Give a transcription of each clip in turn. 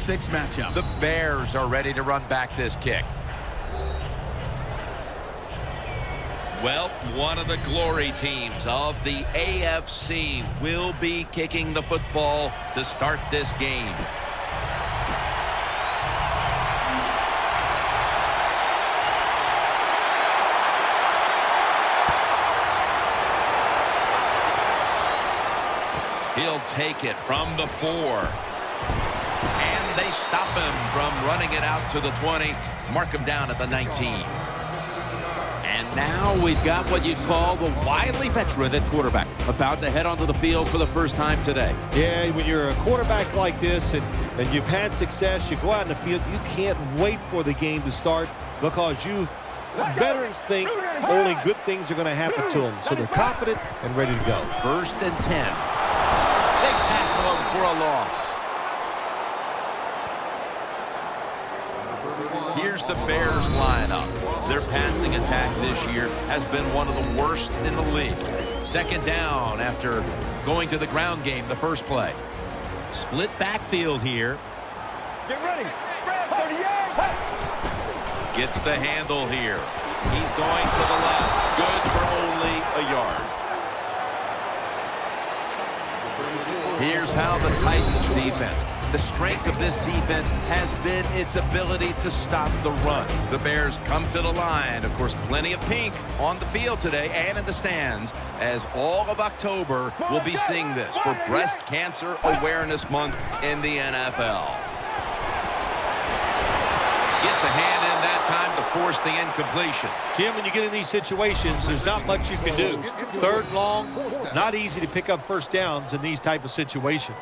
6 matchup. The Bears are ready to run back this kick. Well, one of the glory teams of the AFC will be kicking the football to start this game. He'll take it from the 4. And they stop him from running it out to the 20. Mark him down at the 19. And now we've got what you'd call the wily veteran at quarterback, about to head onto the field for the first time today. Yeah, when you're a quarterback like this and you've had success, you go out in the field, you can't wait for the game to start because veterans think only good things are going to happen to them. So they're confident and ready to go. 1st and 10. They tackle him for a loss. Here's the Bears lineup. Their passing attack this year has been one of the worst in the league. 2nd down after going to the ground game the first play. Split backfield here. Get ready. 38. Gets the handle here. He's going to the left. Good for only a yard. Here's how the Titans defense. The strength of this defense has been its ability to stop the run. The Bears come to the line. Of course, plenty of pink on the field today and in the stands, as all of October will be seeing this for Breast Cancer Awareness Month in the NFL. Gets a hand in that time to force the incompletion. Jim, when you get in these situations, there's not much you can do. 3rd and long, not easy to pick up first downs in these type of situations.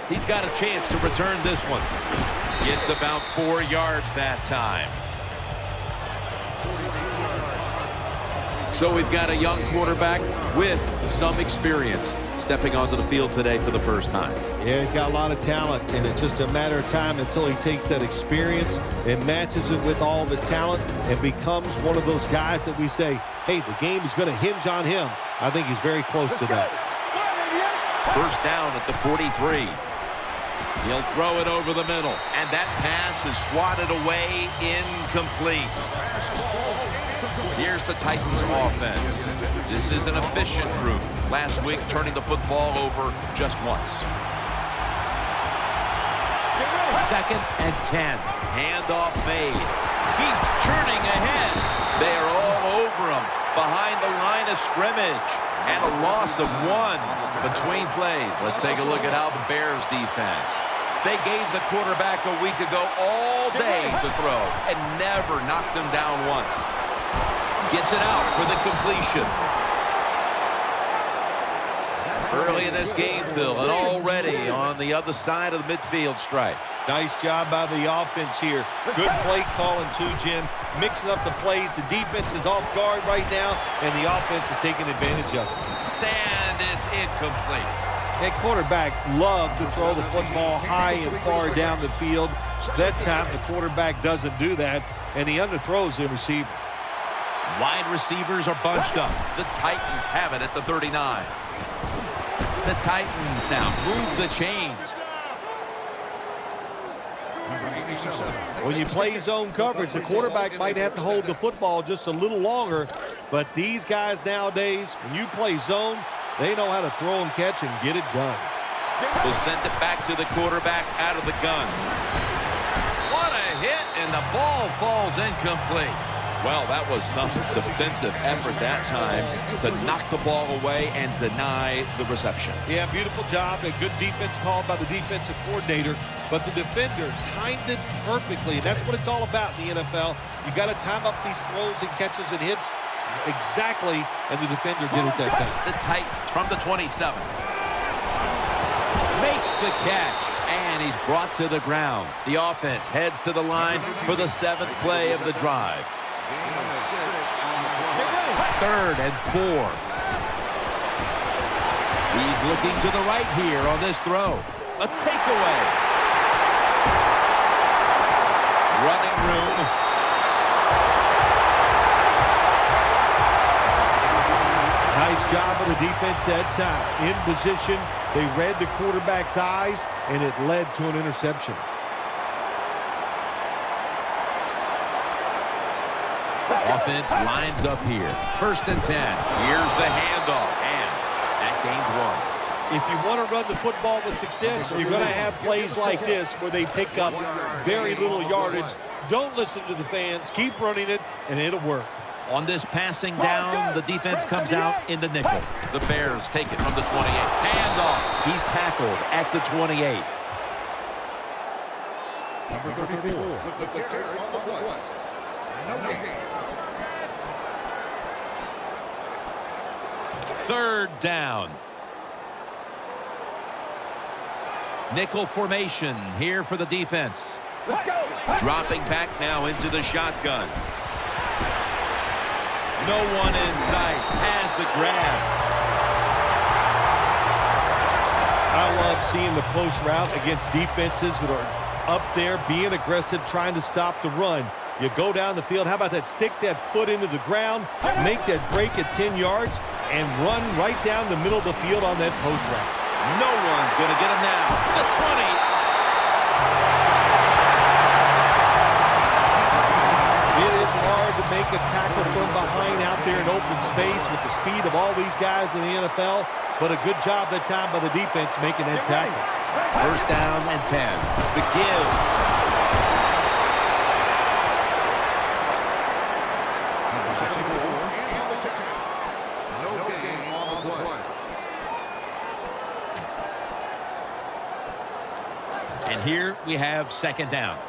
He's got a chance to return this one. Gets about 4 yards that time. So we've got a young quarterback with some experience stepping onto the field today for the first time. Yeah, he's got a lot of talent, and it's just a matter of time until he takes that experience and matches it with all of his talent and becomes one of those guys that we say, hey, the game is going to hinge on him. I think he's very close to that. 1st down at the 43. He'll throw it over the middle, and that pass is swatted away, incomplete. Here's the Titans offense. This is an efficient group. Last week, turning the football over just once. 2nd and 10. Handoff made. He's churning ahead. They are all over him behind the line of scrimmage. And a loss of 1 between plays. Let's take a look at how the Bears defense. They gave the quarterback a week ago all day to throw and never knocked him down once. Gets it out for the completion. Early in this game, Phil, and already on the other side of the midfield stripe. Nice job by the offense here. Good play calling too, Jim. Mixing up the plays. The defense is off guard right now, and the offense is taking advantage of it. And it's incomplete. And quarterbacks love to throw the football high and far down the field. That time, the quarterback doesn't do that, and he underthrows the receiver. Wide receivers are bunched up. The Titans have it at the 39. The Titans now move the chains. When you play zone coverage, the quarterback might have to hold the football just a little longer, but these guys nowadays, when you play zone, they know how to throw and catch and get it done. We'll send it back to the quarterback out of the gun. What a hit, and the ball falls incomplete. Well, that was some defensive effort that time to knock the ball away and deny the reception. Yeah, beautiful job. A good defense called by the defensive coordinator, but the defender timed it perfectly. And that's what it's all about in the NFL. You got to time up these throws and catches and hits exactly, and the defender did it that time. The Titans from the 27. Makes the catch, and he's brought to the ground. The offense heads to the line for the 7th play of the drive. 3rd and 4. He's looking to the right here on this throw. A takeaway. of the defense that time. In position, they read the quarterback's eyes, and it led to an interception. Offense lines up here. 1st and 10. Here's the handoff, and that gains 1. If you want to run the football with success, you're going to have plays like this where they pick up very little yardage. Don't listen to the fans. Keep running it, and it'll work. On this passing down, the defense comes out in the nickel. The Bears take it from the 28. Handoff. He's tackled at the 28. Number 34. 3rd down. Nickel formation here for the defense. Let's go. Dropping back now into the shotgun. No one in sight. Has the grab. I love seeing the post route against defenses that are up there being aggressive, trying to stop the run. You go down the field. How about that? Stick that foot into the ground, make that break at 10 yards, and run right down the middle of the field on that post route. No one's going to get him now. The 20. It is hard to make a tackle from behind out there in open space with the speed of all these guys in the NFL, but a good job that time by the defense making that tackle. 1st down and 10. The give. And here we have 2nd down.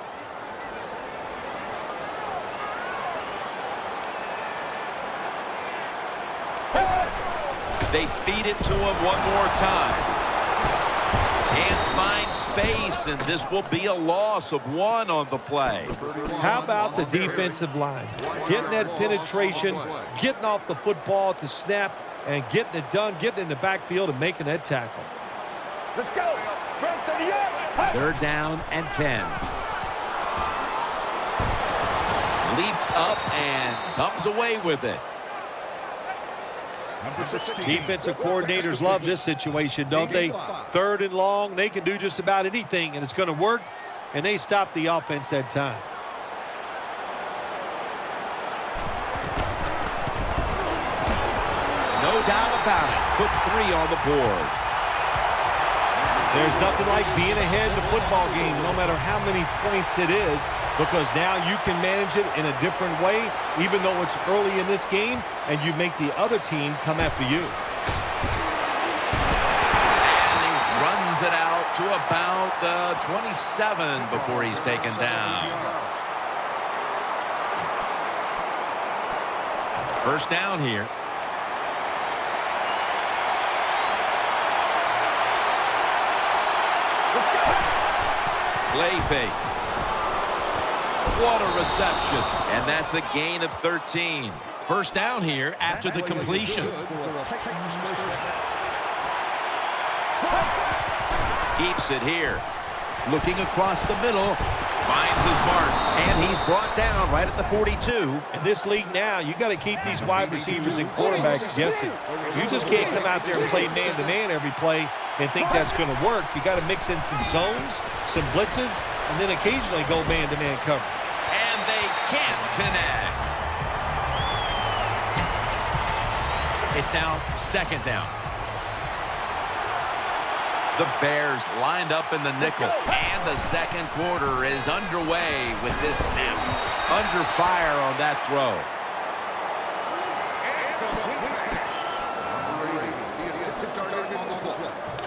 They feed it to him one more time. Can't find space, and this will be a loss of 1 on the play. How about the defensive line? Getting that penetration, getting off the football at the snap, and getting it done, getting in the backfield and making that tackle. Let's go. 38. 3rd down and 10. Leaps up and comes away with it. Defensive coordinators love this situation, don't they? 3rd and long, they can do just about anything, and it's going to work, and they stop the offense that time. No doubt about it. Put 3 on the board. There's nothing like being ahead in a football game, no matter how many points it is, because now you can manage it in a different way, even though it's early in this game, and you make the other team come after you. And he runs it out to about the 27 before he's taken down. 1st down here. Play fake. What a reception. And that's a gain of 13. 1st down here after the completion. Keeps it here. Looking across the middle. Finds his mark. And he's brought down right at the 42. In this league now, you got to keep these wide receivers and quarterbacks guessing. You just can't come out there and play man-to-man every play and think that's going to work. You got to mix in some zones, some blitzes, and then occasionally go man-to-man cover. And they can't connect. It's now 2nd down. The Bears lined up in the nickel, and the 2nd quarter is underway with this snap. Under fire on that throw.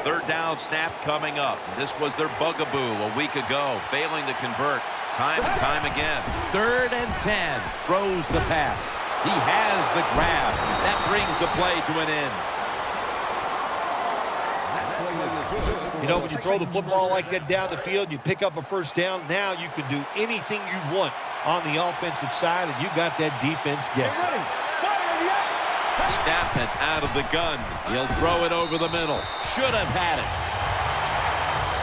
Third down snap coming up. This was their bugaboo a week ago, failing to convert time and time again. 3rd and 10. Throws the pass. He has the grab. That brings the play to an end. You know, when you throw the football like that down the field, you pick up a 1st down, now you can do anything you want on the offensive side, and you got that defense guessing. Snapping out of the gun. He'll throw it over the middle. Should have had it.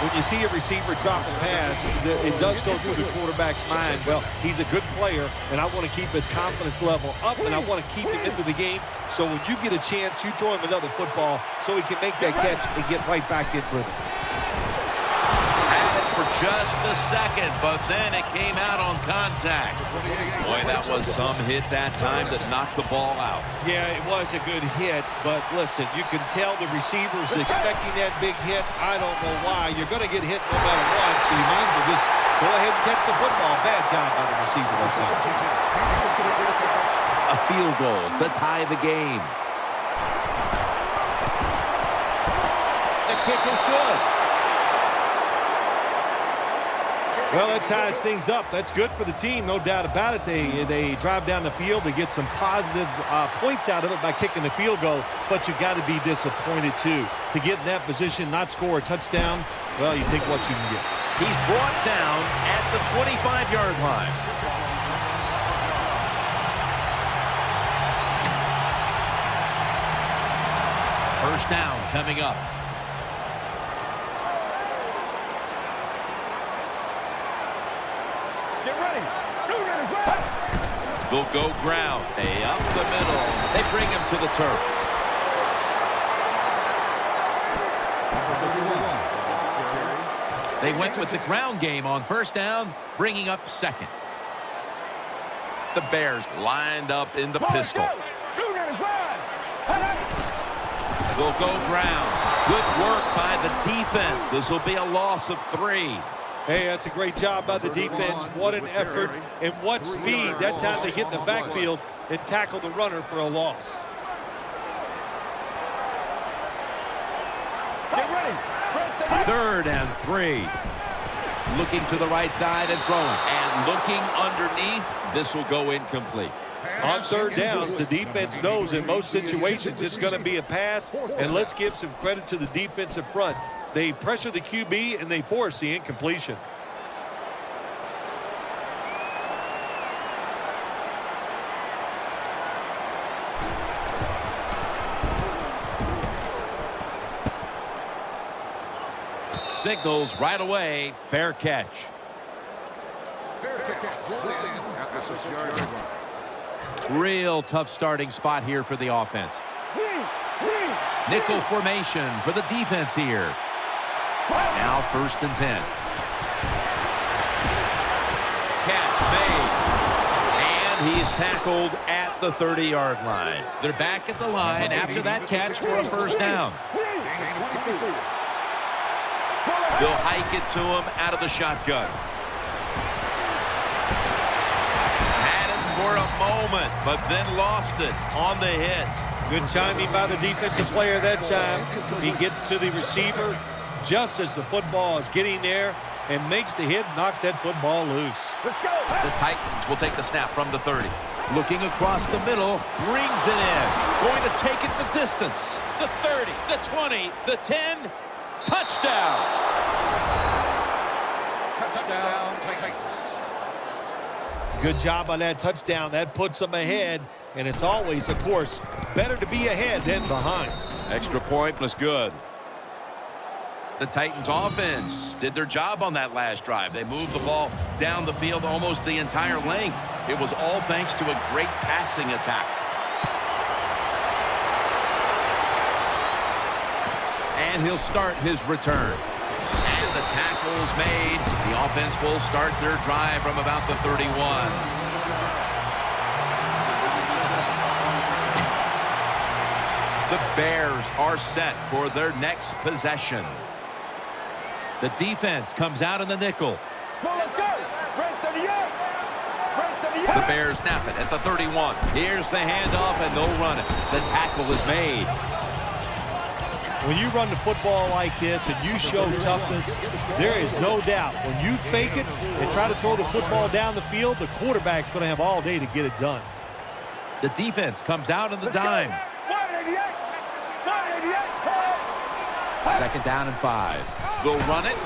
when you see a receiver drop a pass, it does go through the quarterback's mind. Well, he's a good player, and I want to keep his confidence level up, and I want to keep him into the game. So when you get a chance, you throw him another football so he can make that catch and get right back in rhythm. For just a second, but then it came out on contact. Boy, that was some hit that time that knocked the ball out. Yeah, it was a good hit, but listen, you can tell the receiver's expecting that big hit. I don't know why. You're going to get hit no matter what, so you might as well just go ahead and catch the football. Bad job by the receiver that time. A field goal to tie the game. The kick is good. Well, that ties things up. That's good for the team, no doubt about it. They drive down the field. They get some positive points out of it by kicking the field goal, but you've got to be disappointed, too. To get in that position, not score a touchdown, well, you take what you can get. He's brought down at the 25-yard line. First down coming up. They'll go ground. Hey, up the middle. They bring him to the turf. They went with the ground game on first down, bringing up second. The Bears lined up in the pistol. They'll go ground. Good work by the defense. This will be a loss of 3. Hey, that's a great job by the defense. What an effort and what speed. That time they get in the backfield and tackle the runner for a loss. Get ready. 3rd and 3. Looking to the right side and throwing. And looking underneath, this will go incomplete. On 3rd downs, the defense knows in most situations it's going to be a pass, and let's give some credit to the defensive front. They pressure the QB, and they force the incompletion. Signals right away. Fair catch. Real tough starting spot here for the offense. Nickel formation for the defense here. Now 1st and 10. Catch made. And he's tackled at the 30-yard line. They're back at the line after that catch for a first down. They'll hike it to him out of the shotgun. Had it for a moment, but then lost it on the hit. Good timing by the defensive player that time. He gets to the receiver just as the football is getting there and makes the hit, knocks that football loose. Let's go. The Titans will take the snap from the 30. Looking across the middle, brings it in. Going to take it the distance. The 30, the 20, the 10. Touchdown. Touchdown. Good job on that touchdown. That puts them ahead, and it's always, of course, better to be ahead than behind. Extra point was good. The Titans offense did their job on that last drive. They moved the ball down the field almost the entire length. It was all thanks to a great passing attack. And he'll start his return. And the tackle is made. The offense will start their drive from about the 31. The Bears are set for their next possession. The defense comes out in the nickel. The Bears snap it at the 31. Here's the handoff, and they'll run it. The tackle is made. When you run the football like this and you show toughness, there is no doubt. When you fake it and try to throw the football down the field, the quarterback's going to have all day to get it done. The defense comes out in the dime. 2nd down and 5. They'll run it.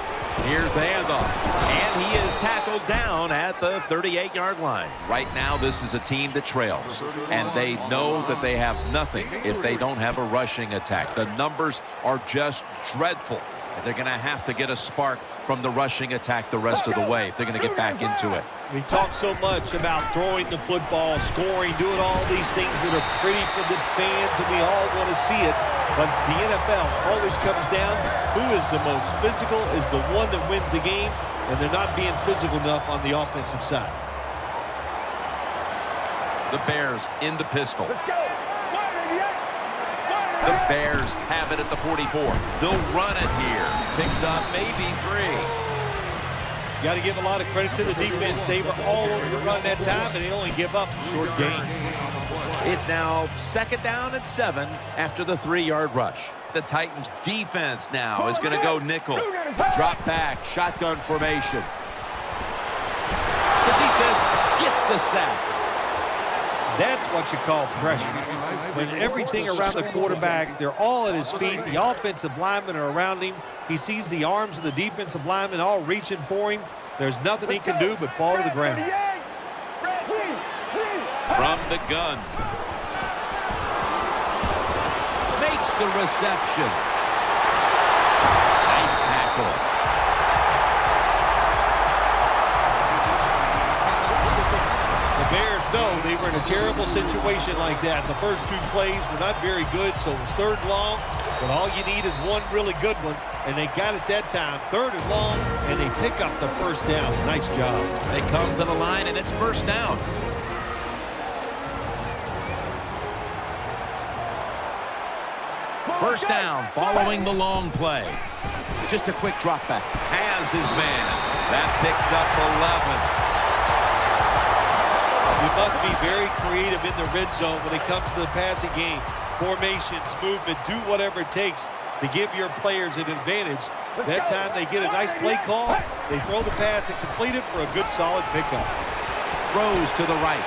Here's the handoff. And he is tackled down at the 38-yard line. Right now, this is a team that trails. And they know that they have nothing if they don't have a rushing attack. The numbers are just dreadful. They're going to have to get a spark from the rushing attack the rest of the way if they're going to get back into it. We talk so much about throwing the football, scoring, doing all these things that are pretty for the fans, and we all want to see it. But the NFL always comes down, who is the most physical is the one that wins the game, and they're not being physical enough on the offensive side. The Bears in the pistol. Let's go. The Bears have it at the 44. They'll run it here. Picks up maybe 3. You got to give a lot of credit to the defense. They were all over the run that time, and they only give up a short gain. It's now 2nd down and 7 after the 3-yard rush. The Titans defense now is going to go nickel. Drop back, shotgun formation. The defense gets the sack. That's what you call pressure. When everything around the quarterback, they're all at his feet. The offensive linemen are around him. He sees the arms of the defensive linemen all reaching for him. There's nothing he can do but fall to the ground. From the gun. Makes the reception. Nice tackle. The Bears know they were in a terrible situation like that. The first 2 plays were not very good, so it was 3rd and long. But all you need is one really good one, and they got it that time. 3rd and long, and they pick up the 1st down. Nice job. They come to the line, and it's 1st down. First down following the long play. Just a quick drop back. Has his man. That picks up 11. You must be very creative in the red zone when it comes to the passing game. Formations, movement, do whatever it takes to give your players an advantage. That time they get a nice play call. They throw the pass and complete it for a good, solid pickup. Throws to the right.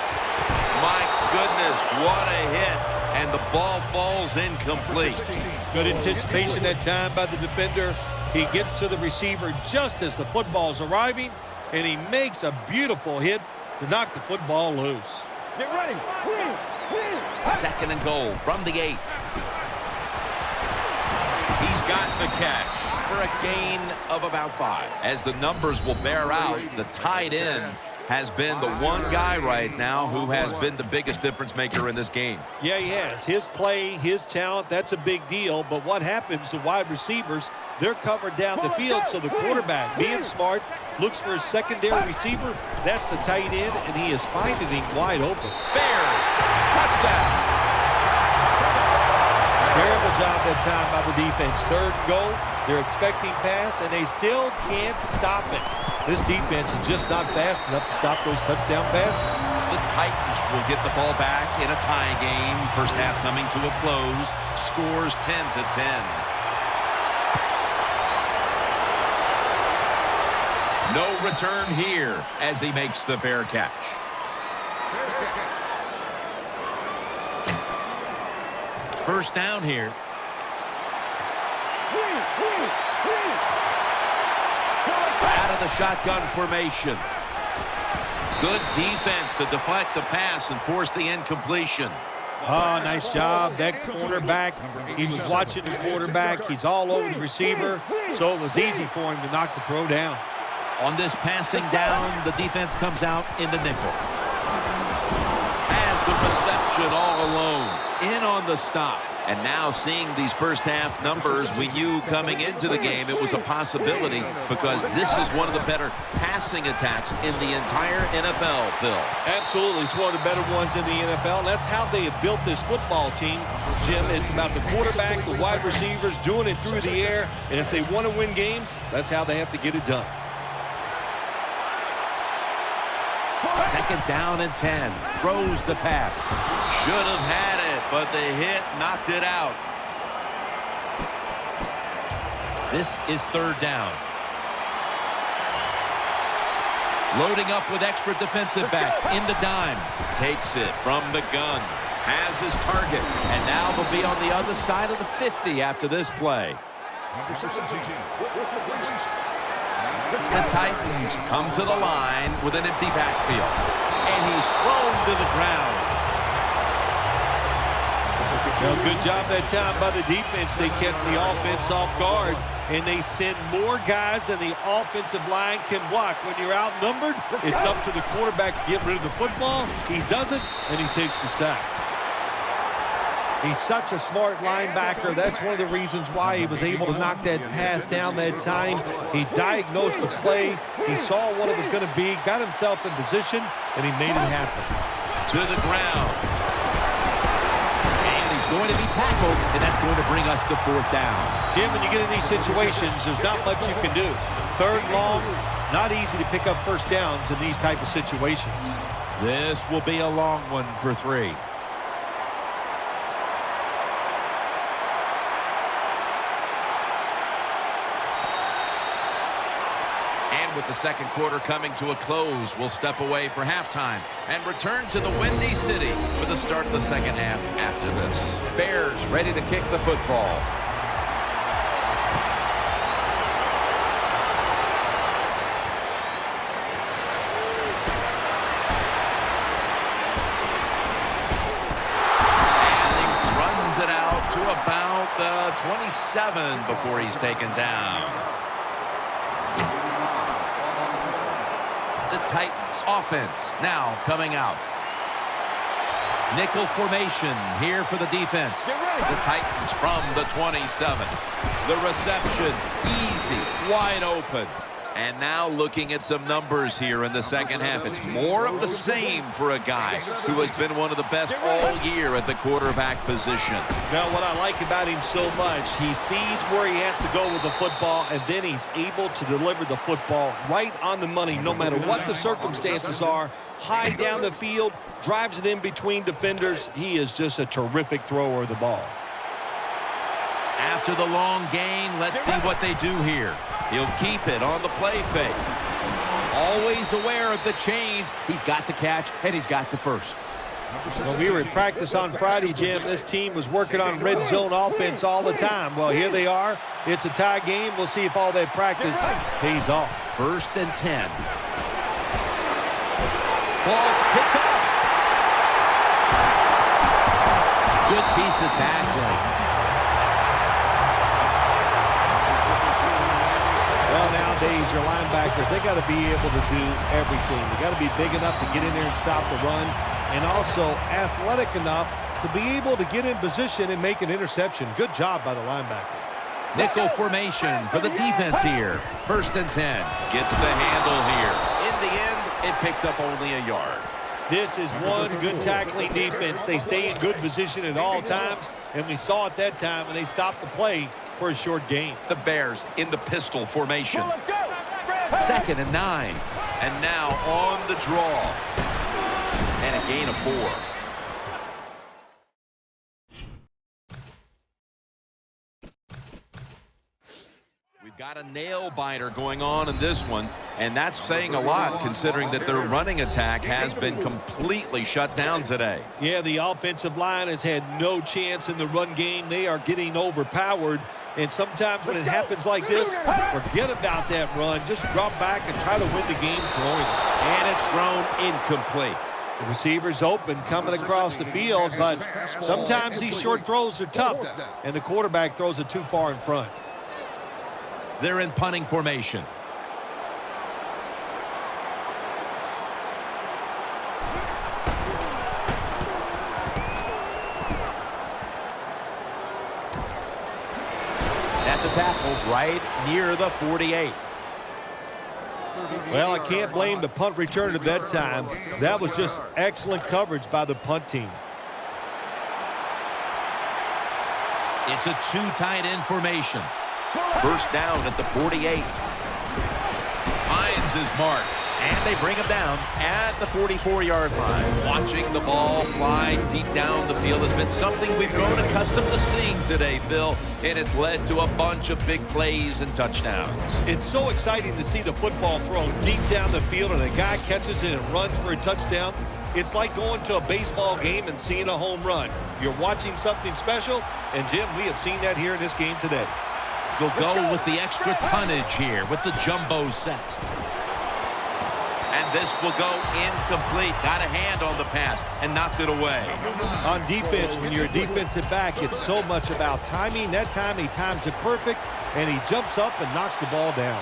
My goodness, what a hit. And the ball falls incomplete. Good anticipation that time by the defender. He gets to the receiver just as the football's arriving, and he makes a beautiful hit to knock the football loose. Get ready. 2nd and goal from the 8. He's got the catch for a gain of about 5. As the numbers will bear out, the tight end has been the one guy right now who has been the biggest difference maker in this game. Yeah, he has. His play, his talent, that's a big deal. But what happens, the wide receivers, they're covered down the field, so the quarterback, being smart, looks for his secondary receiver. That's the tight end, and he is finding him wide open. Bears, touchdown. Terrible job that time by the defense. 3rd and goal. They're expecting pass, and they still can't stop it. This defense is just not fast enough to stop those touchdown passes. The Titans will get the ball back in a tie game. First half coming to a close. Scores 10-10. No return here as he makes the fair catch. First down here. Out of the shotgun formation. Good defense to deflect the pass and force the incompletion. Oh, nice job. That cornerback, he was watching the quarterback. He's all over the receiver, so it was easy for him to knock the throw down. On this passing down, the defense comes out in the nickel. Has the reception all alone. In on the stop. And now seeing these first half numbers, we knew coming into the game it was a possibility because this is one of the better passing attacks in the entire NFL, Phil. Absolutely. It's one of the better ones in the NFL. That's how they have built this football team, Jim. It's about the quarterback, the wide receivers, doing it through the air. And if they want to win games, that's how they have to get it done. 2nd down and 10. Throws the pass. Should have had it, but the hit knocked it out. This is 3rd down. Loading up with extra defensive backs in the dime. Takes it from the gun. Has his target. And now they'll be on the other side of the 50 after this play. The Titans come to the line with an empty backfield. And he's thrown to the ground. Well, good job that time by the defense. They catch the offense off guard. and they send more guys than the offensive line can block. When you're outnumbered, it's up to the quarterback to get rid of the football. He doesn't, and he takes the sack. He's such a smart linebacker. That's one of the reasons why he was able to knock that pass down that time. He diagnosed the play. He saw what it was going to be, got himself in position, and he made it happen. To the ground. And he's going to be tackled, and that's going to bring us to 4th down. Jim, when you get in these situations, there's not much you can do. 3rd long, not easy to pick up first downs in these type of situations. This will be a long one for 3. With the second quarter coming to a close, we'll step away for halftime and return to the Windy City for the start of the second half after this. Bears ready to kick the football. And he runs it out to about the 27 before he's taken down. The Titans offense now coming out. Nickel formation here for the defense. The Titans from the 27. The reception easy, wide open. And now looking at some numbers here in the second half. It's more of the same for a guy who has been one of the best all year at the quarterback position. Now, what I like about him so much, he sees where he has to go with the football, and then he's able to deliver the football right on the money, no matter what the circumstances are. High down the field, drives it in between defenders. He is just a terrific thrower of the ball. After the long gain, let's see what they do here. He'll keep it on the play fake. Always aware of the chains. He's got the catch, and he's got the first. Well, we were at practice on Friday, Jim. This team was working on red zone offense all the time. Well, here they are. It's a tie game. We'll see if all that practice pays off. 1st and 10. Ball's picked up. Good piece of tackling. Well, nowadays, your linebackers, they got to be able to do everything. They got to be big enough to get in there and stop the run, and also athletic enough to be able to get in position and make an interception. Good job by the linebacker. Nickel formation for the defense here. 1st and 10. Gets the handle here. In the end, it picks up only a yard. This is one good tackling defense. They stay in good position at all times, and we saw it that time, and they stopped the play for a short gain. The Bears in the pistol formation. 2nd and 9. And now on the draw. And a gain of 4. We've got a nail-biter going on in this one, and that's saying a lot considering that their running attack has been completely shut down today. Yeah, the offensive line has had no chance in the run game. They are getting overpowered. And sometimes when it happens like this, forget about that run. Just drop back and try to win the game throwing. And it's thrown incomplete. The receiver's open coming across the field, but sometimes these short throws are tough, and the quarterback throws it too far in front. They're in punting formation. That's a tackle right near the 48. Well, I can't blame the punt return at that time. That was just excellent coverage by the punt team. It's a 2 tight end formation. 1st down at the 48. Finds his mark. And they bring him down at the 44-yard line. Watching the ball fly deep down the field has been something we've grown accustomed to seeing today, Phil, and it's led to a bunch of big plays and touchdowns. It's so exciting to see the football thrown deep down the field and a guy catches it and runs for a touchdown. It's like going to a baseball game and seeing a home run. You're watching something special, and, Jim, we have seen that here in this game today. They'll go with the extra tonnage here with the jumbo set. And this will go incomplete. Got a hand on the pass and knocked it away. On defense, when you're a defensive back, it's so much about timing. That time he times it perfect, and he jumps up and knocks the ball down.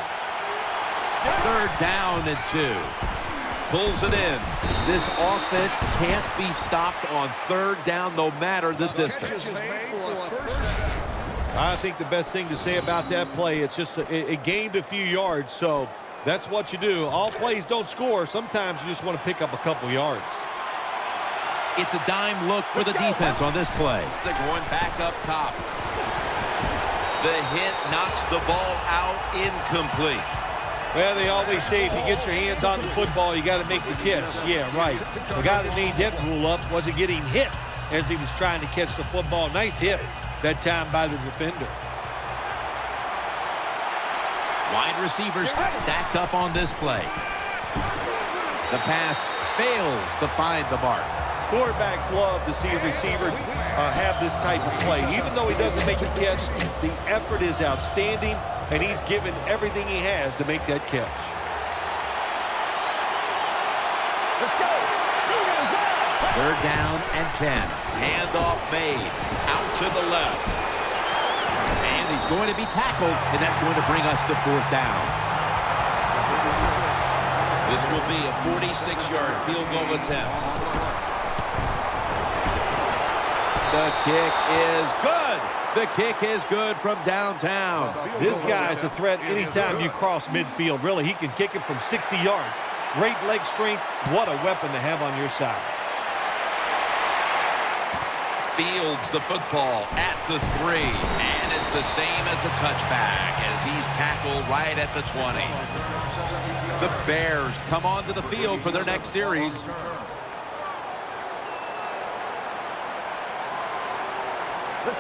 3rd down and 2. Pulls it in. This offense can't be stopped on 3rd down no matter the distance. I think the best thing to say about that play, it's just it gained a few yards, so that's what you do. All plays don't score. Sometimes you just want to pick up a couple yards. It's a dime look for the defense on this play. They're going back up top. The hit knocks the ball out incomplete. Well, they always say if you get your hands on the football, you got to make the catch. Yeah, right. The guy that made that rule up wasn't getting hit as he was trying to catch the football. Nice hit that time by the defender. Wide receivers stacked up on this play. The pass fails to find the mark. Quarterbacks love to see a receiver have this type of play. Even though he doesn't make the catch, the effort is outstanding, and he's given everything he has to make that catch. Let's go. 3rd down and 10. Handoff made. Out to the left. And he's going to be tackled, and that's going to bring us to 4th down. This will be a 46-yard field goal attempt. The kick is good. The kick is good from downtown. This guy's a threat anytime you cross midfield. Really, he can kick it from 60 yards. Great leg strength. What a weapon to have on your side. Fields the football at the 3. And it's the same as a touchback as he's tackled right at the 20. The Bears come onto the field for their next series.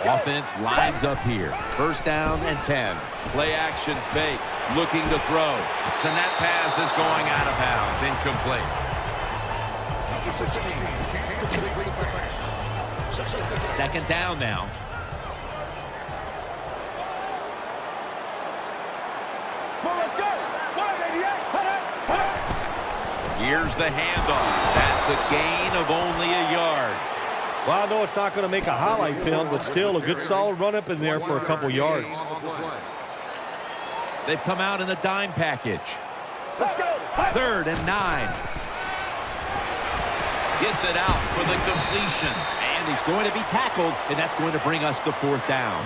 Offense lines up here. 1st down and 10. Play action fake. Looking to throw. And that pass is going out of bounds. Incomplete. 2nd down now. Here's the handoff. That's a gain of only a yard. Well, I know it's not going to make a highlight film, but still a good solid run up in there for a couple yards. They've come out in the dime package. Let's go. 3rd and 9. Gets it out for the completion. And he's going to be tackled, and that's going to bring us to 4th down.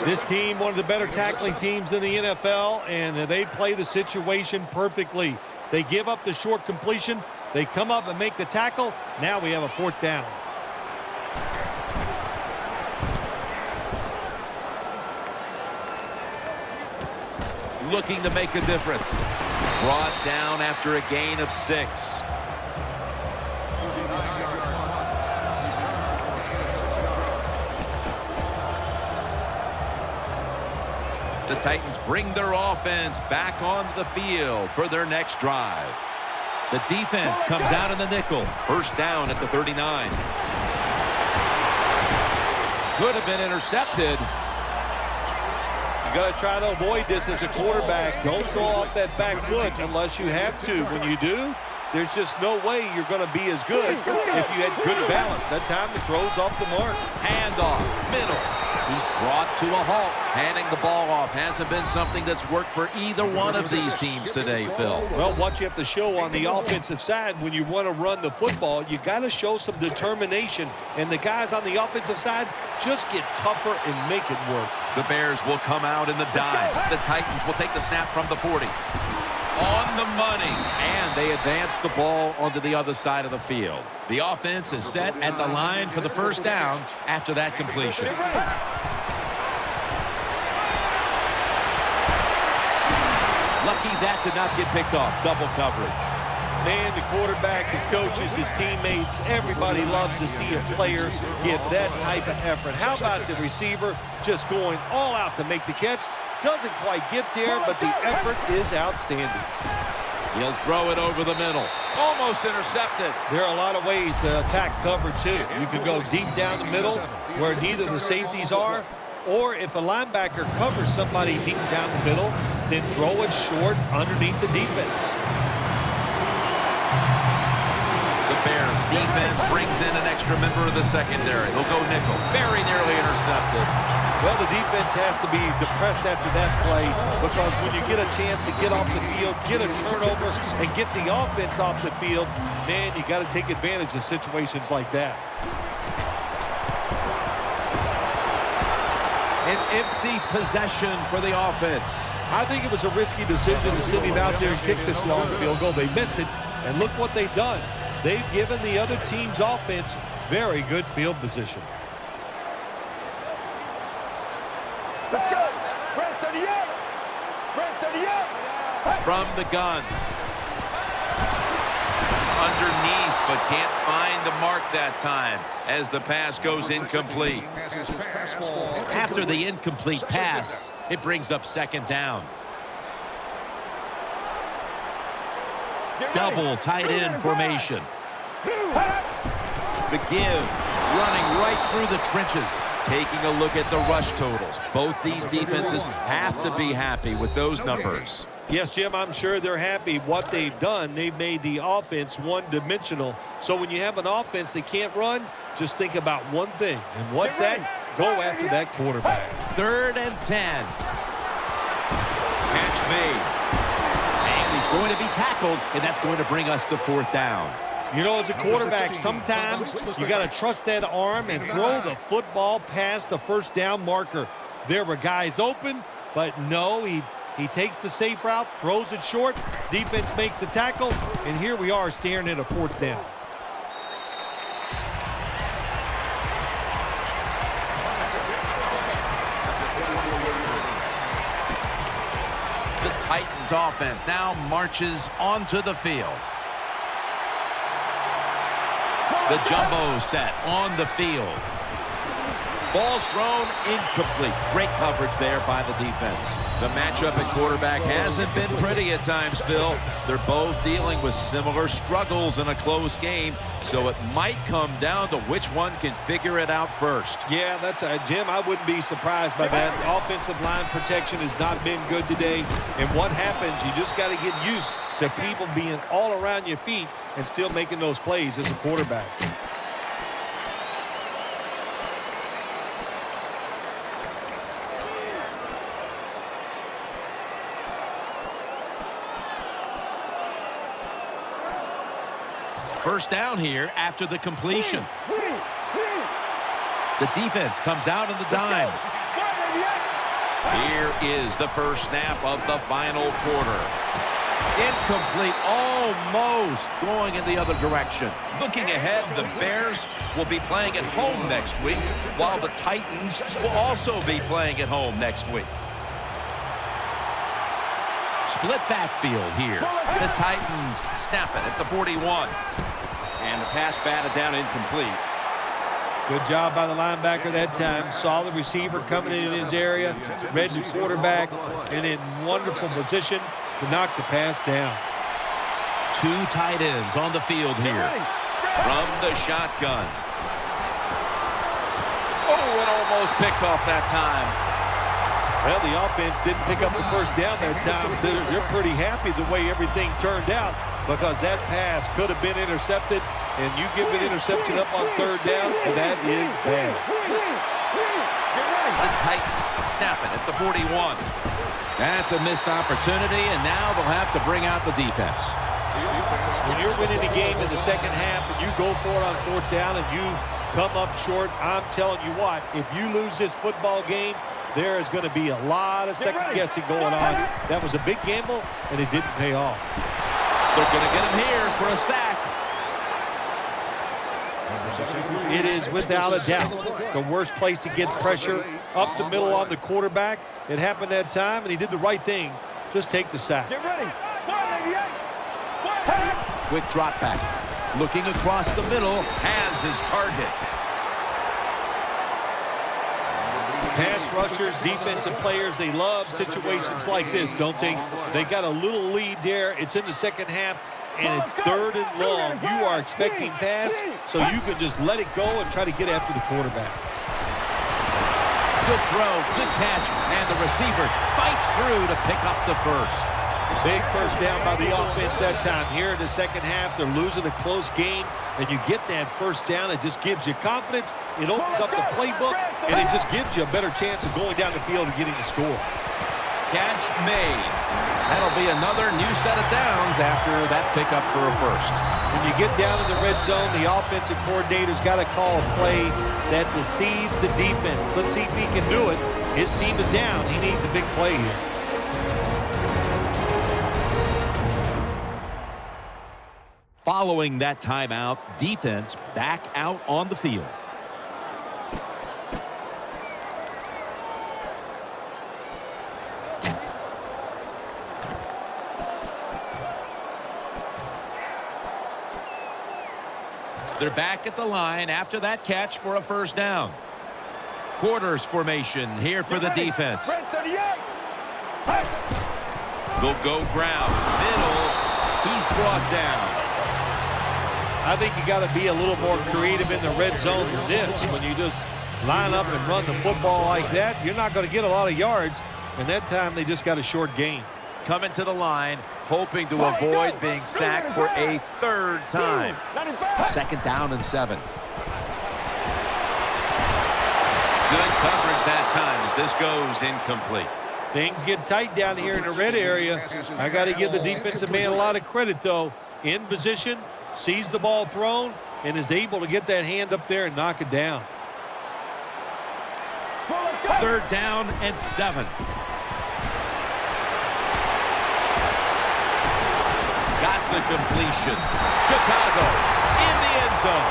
This team, one of the better tackling teams in the NFL, and they play the situation perfectly. They give up the short completion. They come up and make the tackle. Now we have a 4th down. Looking to make a difference. Brought down after a gain of 6. The Titans bring their offense back onto the field for their next drive. The defense comes out in the nickel. 1st down at the 39. Could have been intercepted. You got to try to avoid this as a quarterback. Don't throw off that back foot unless you have to. When you do, there's just no way you're going to be as good if you had good balance. That time the throw's off the mark. Handoff, middle. He's brought to a halt. Handing the ball off hasn't been something that's worked for either one of these teams today, Phil. Well, what you have to show on the offensive side when you want to run the football, you got to show some determination. And the guys on the offensive side just get tougher and make it work. The Bears will come out in the dime. The Titans will take the snap from the 40. On the money. And they advance the ball onto the other side of the field. The offense is set at the line for the 1st down after that completion. Lucky that did not get picked off. Double coverage. Man, the quarterback, the coaches, his teammates, everybody loves to see a player give that type of effort. How about the receiver just going all out to make the catch? Doesn't quite get there, but the effort is outstanding. He'll throw it over the middle. Almost intercepted. There are a lot of ways to attack cover, too. You could go deep down the middle where neither the safeties are, or if a linebacker covers somebody deep down the middle, then throw it short underneath the defense. defense brings in an extra member of the secondary. They'll go nickel. Very nearly intercepted. Well, the defense has to be depressed after that play because when you get a chance to get off the field, get a turnover, and get the offense off the field, man, you got to take advantage of situations like that. An empty possession for the offense. I think it was a risky decision to send him out there and kick this long field goal. They miss it, and look what they've done. They've given the other team's offense very good field position. Let's go. Red 38. Red 38. From the gun. Underneath, but can't find the mark that time as the pass goes incomplete. After the incomplete pass, it brings up second down. Double tight end formation. The give, running right through the trenches. Taking a look at the rush totals. Both these defenses have to be happy with those numbers. Yes, Jim, I'm sure they're happy. What they've done, they've made the offense one-dimensional. So when you have an offense that can't run, just think about one thing. And what's that? Go after that quarterback. 3rd and 10. Catch made. And he's going to be tackled, and that's going to bring us to 4th down. You know, as a quarterback, sometimes you got to trust that arm and throw the football past the first down marker. There were guys open, but no, he takes the safe route, throws it short, defense makes the tackle, and here we are staring at a 4th down. The Titans offense now marches onto the field. The jumbo set on the field. Ball's thrown incomplete. Great coverage there by the defense. The matchup at quarterback hasn't been pretty at times, Bill. They're both dealing with similar struggles in a close game, so it might come down to which one can figure it out first. Yeah, that's Jim, I wouldn't be surprised by that. The offensive line protection has not been good today, and what happens, you just got to get used to people being all around your feet and still making those plays as a quarterback. First down here after the completion. The defense comes out in the dime. Here is the first snap of the final quarter. Incomplete, almost going in the other direction. Looking ahead, the Bears will be playing at home next week, while the Titans will also be playing at home next week. Split backfield here. The Titans snap it at the 41. And the pass batted down incomplete. Good job by the linebacker that time. Saw the receiver coming in his area, read the quarterback, and in wonderful position to knock the pass down. 2 tight ends on the field here. From the shotgun. Oh, it almost picked off that time. Well, the offense didn't pick up the first down that time. They're pretty happy the way everything turned out because that pass could have been intercepted, and you give an interception up on 3rd down, and that is bad. The Titans snap it at the 41. That's a missed opportunity, and now they'll have to bring out the defense. When you're winning a game in the second half and you go for it on 4th down and you come up short, I'm telling you what, if you lose this football game, there is going to be a lot of second-guessing going on. That was a big gamble, and it didn't pay off. They're going to get him here for a sack. It is, without a doubt, the worst place to get pressure up the middle on the quarterback. It happened that time, and he did the right thing. Just take the sack. Get ready. Quick drop back. Looking across the middle, has his target. Pass rushers, defensive players, they love situations like this, don't they? They got a little lead there. It's in the second half, and it's 3rd and long. You are expecting pass, so you can just let it go and try to get after the quarterback. Good throw, good catch, and the receiver fights through to pick up the first. Big first down by the offense that time. Here in the second half, they're losing a close game, and you get that first down. It just gives you confidence. It opens up the playbook, and it just gives you a better chance of going down the field and getting the score. Catch made. That'll be another new set of downs after that pickup for a first. When you get down in the red zone, the offensive coordinator's got to call a play that deceives the defense. Let's see if he can do it. His team is down. He needs a big play here. Following that timeout, defense back out on the field. They're back at the line after that catch for a first down. Quarters formation here for the defense. They'll go ground. Middle. He's brought down. I think you got to be a little more creative in the red zone than this. When you just line up and run the football like that, you're not going to get a lot of yards. And that time they just got a short gain. Coming to the line, hoping to avoid being sacked for a third time. Second down and 7. Good coverage that time as this goes incomplete. Things get tight down here in the red area. I got to give the defensive man a lot of credit, though. In position, sees the ball thrown, and is able to get that hand up there and knock it down. Third down and 7. Got the completion. Chicago in the end zone.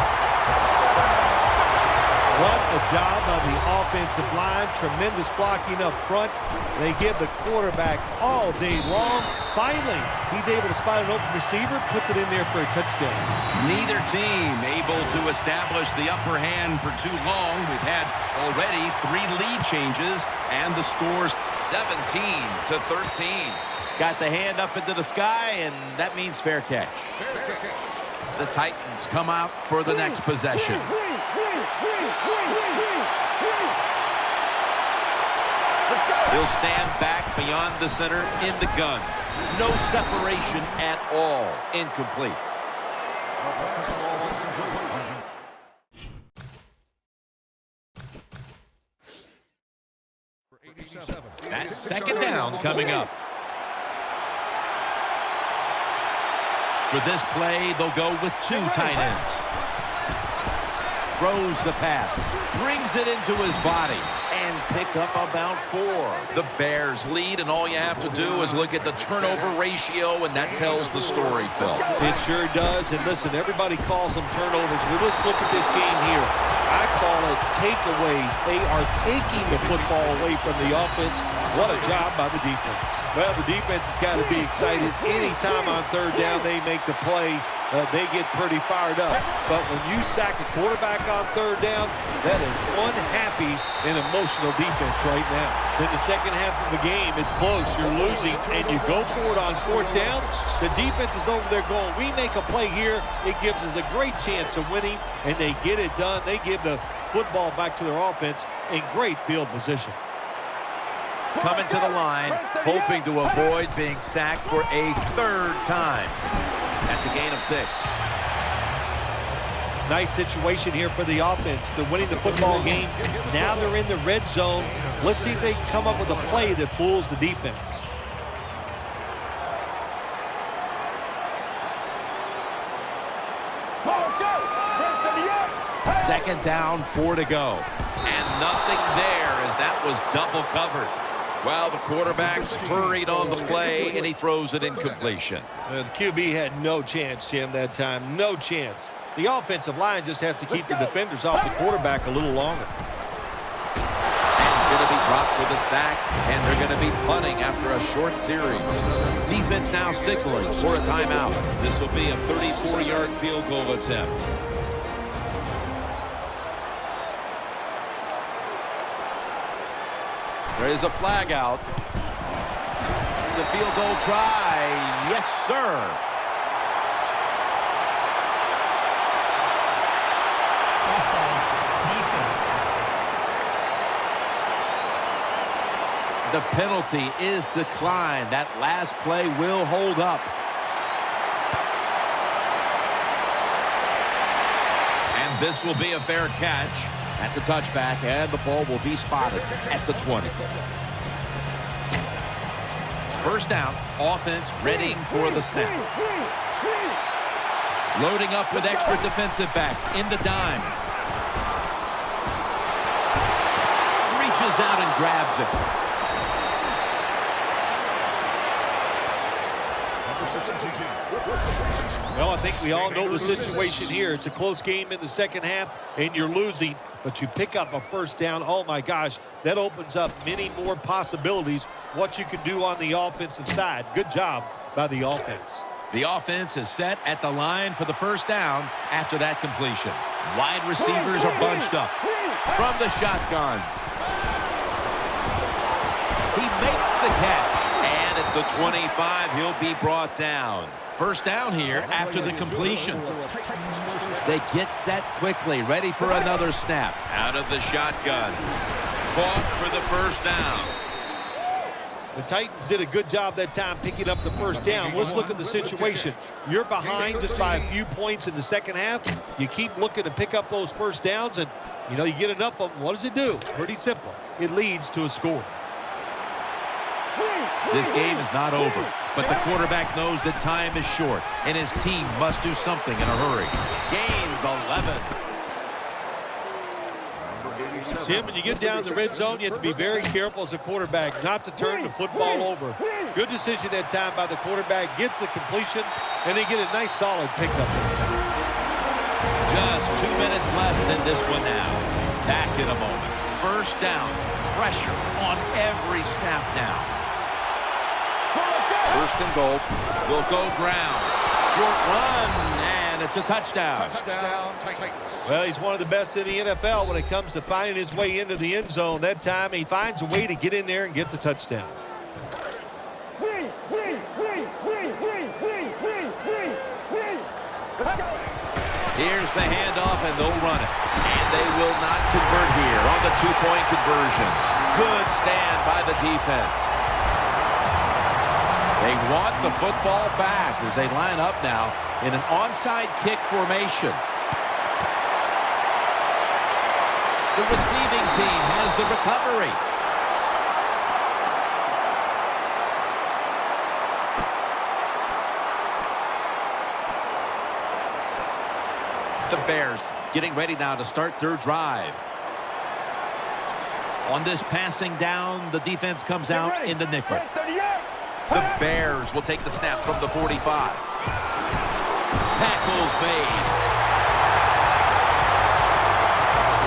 What a job on the offensive line. Tremendous blocking up front. They give the quarterback all day long. Finally, he's able to spot an open receiver, puts it in there for a touchdown. Neither team able to establish the upper hand for too long. We've had already 3 lead changes, and the score's 17-13. Got the hand up into the sky, and that means fair catch. The Titans come out for the next possession. He'll stand back beyond the center in the gun. No separation at all. Incomplete. That's second down coming up. For this play, they'll go with 2 tight ends. Throws the pass, brings it into his body, and pick up about 4. The Bears lead, and all you have to do is look at the turnover ratio, and that tells the story, Phil. It sure does. And listen, everybody calls them turnovers. Well, let's look at this game here. I call it takeaways. They are taking the football away from the offense. What a job by the defense. Well, the defense has got to be excited. Anytime on third down they make the play, they get pretty fired up. But when you sack a quarterback on third down, that is one happy and emotional defense right now. So in the second half of the game, it's close. You're losing, and you go for it on fourth down. The defense is over there going, we make a play here. It gives us a great chance of winning, and they get it done. They give the football back to their offense in great field position. Coming to the line, hoping to avoid being sacked for a third time. That's a gain of 6. Nice situation here for the offense. They're winning the football game. Now they're in the red zone. Let's see if they can come up with a play that fools the defense. Second down, 4 to go. And nothing there as that was double covered. Well, the quarterback's hurried on the play, and he throws it incompletion. The QB had no chance, Jim, that time. No chance. The offensive line just has to keep the defenders off the quarterback a little longer. And going to be dropped for the sack, and they're going to be punting after a short series. Defense now signaling for a timeout. This will be a 34-yard field goal attempt. There is a flag out. The field goal try. Yes, sir. Defense. The penalty is declined. That last play will hold up. And this will be a fair catch. That's a touchback, and the ball will be spotted at the 20. First down, offense readying for the snap. Loading up with extra defensive backs in the dime. Reaches out and grabs it. Well, I think we all know the situation here. It's a close game in the second half, and you're losing, but you pick up a first down. Oh, my gosh, that opens up many more possibilities what you can do on the offensive side. Good job by the offense. The offense is set at the line for the first down after that completion. Wide receivers are bunched up from the shotgun. He makes the catch, and at the 25, he'll be brought down. First down here after the completion. They get set quickly, ready for another snap. Out of the shotgun. Caught for the first down. The Titans did a good job that time picking up the first down. Let's look at the situation. You're behind just by a few points in the second half. You keep looking to pick up those first downs, and, you know, you get enough of them. What does it do? Pretty simple. It leads to a score. This game is not over, but the quarterback knows that time is short, and his team must do something in a hurry. Gains 11. Tim, when you get down the red zone, you have to be very careful as a quarterback not to turn the football over. Good decision that time by the quarterback. Gets the completion, and they get a nice solid pickup that time. Just 2 minutes left in this one now. Back in a moment. First down. Pressure on every snap now. First and goal. Will go ground. Short run, and it's a touchdown. Well, he's one of the best in the NFL when it comes to finding his way into the end zone. That time, he finds a way to get in there and get the touchdown. Here's the handoff, and they'll run it. And they will not convert here on the two-point conversion. Good stand by the defense. They want the football back as they line up now in an onside kick formation. The receiving team has the recovery. The Bears getting ready now to start their drive. On this passing down, the defense comes out in the nickel. The Bears will take the snap from the 45. Tackles made.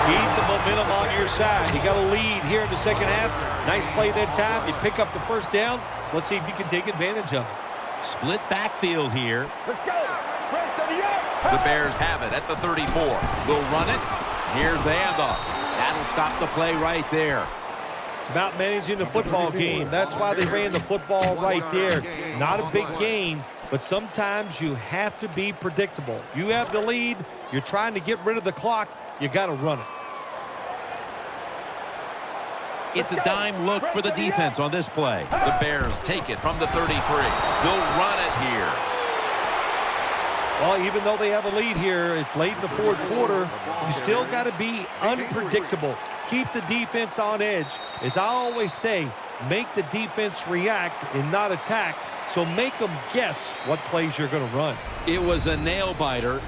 Keep the momentum on your side. You got a lead here in the second half. Nice play that time. You pick up the first down. Let's see if you can take advantage of it. Split backfield here. Let's go. Right, 38. The Bears have it at the 34. They'll run it. Here's the handoff. That'll stop the play right there. It's about managing the football game. That's why they ran the football right there. Not a big gain, but sometimes you have to be predictable. You have the lead. You're trying to get rid of the clock. You got to run it. It's a dime look for the defense on this play. The Bears take it from the 33. They'll run it here. Well, even though they have a lead here, it's late in the fourth quarter. You still got to be unpredictable. Keep the defense on edge. As I always say, make the defense react and not attack. So make them guess what plays you're going to run. It was a nail-biter.